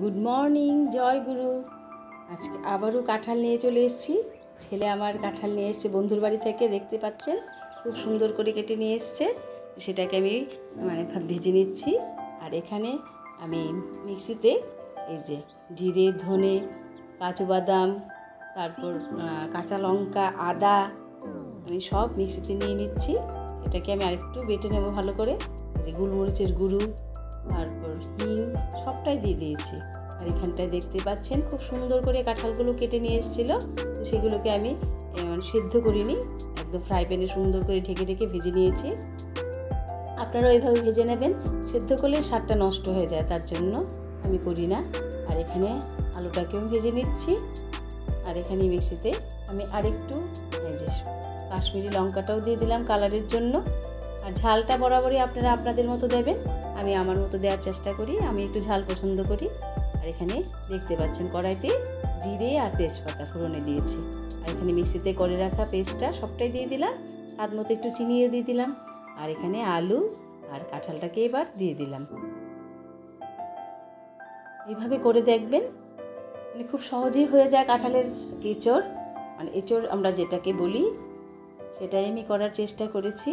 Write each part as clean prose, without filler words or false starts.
Good morning, জয় গুরু। আজকে আবারও কাঁঠাল নিয়ে চলে এসেছি। ছেলে আমার কাঁঠাল নিয়ে এসছে বন্ধুর বাড়ি থেকে, দেখতে পাচ্ছেন খুব সুন্দর করে কেটে নিয়ে এসছে। সেটাকে আমি ভেজে নিচ্ছি। আর এখানে আমি মিক্সিতে এই যে জিরে, ধনে, কাজু বাদাম, তারপর কাঁচা লঙ্কা, আদা আমি সব মিক্সিতে নিয়ে নিচ্ছি। সেটাকে আমি আরেকটু বেটে নেব ভালো করে। এই যে গোলমরিচের গুঁড়ো, তারপর হিং সবটাই দিয়ে দিয়েছি। আর এখানটায় দেখতে পাচ্ছেন খুব সুন্দর করে কাঁঠালগুলো কেটে নিয়ে এসেছিলো। তো সেগুলোকে আমি সেদ্ধ করিনি, একদম ফ্রাই প্যানে সুন্দর করে ঢেকে ঢেকে ভেজে নিয়েছি। আপনারা ওইভাবে ভেজে নেবেন, সেদ্ধ করলে স্বাদটা নষ্ট হয়ে যায়, তার জন্য আমি করি না। আর এখানে আলুটাকেও ভেজে নিচ্ছি। আর এখানে মিক্সিতে আমি আরেকটু এই যে কাশ্মীরি লঙ্কাটাও দিয়ে দিলাম কালারের জন্য। আর ঝালটা বরাবরই আপনারা আপনাদের মতো দেবেন, আমি আমার মতো দেওয়ার চেষ্টা করি, আমি একটু ঝাল পছন্দ করি। আর এখানে দেখতে পাচ্ছেন কড়াইতে জিরে আর তেজপাতা ফোড়নে দিয়েছি। আর এখানে মিক্সিতে করে রাখা পেস্টটা সবটাই দিয়ে দিলাম, স্বাদ মতো একটু চিনিয়ে দিয়ে দিলাম। আর এখানে আলু আর কাঁঠালটাকে এবার দিয়ে দিলাম। এইভাবে করে দেখবেন, খুব সহজেই হয়ে যায় কাঁঠালের এঁচড়। এঁচড় আমরা যেটাকে বলি, সেটাই আমি করার চেষ্টা করেছি।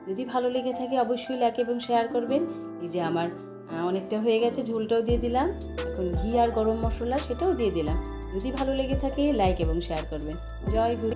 যদি ভালো লেগে থাকে অবশ্যই লাইক এবং শেয়ার করবেন। এই যে আমার অনেকটা হয়ে গেছে, ঝোলটাও দিয়ে দিলাম। এখন ঘি আর গরম মশলা সেটাও দিয়ে দিলাম। যদি ভালো লেগে থাকে লাইক এবং শেয়ার করবেন। জয় গুরু।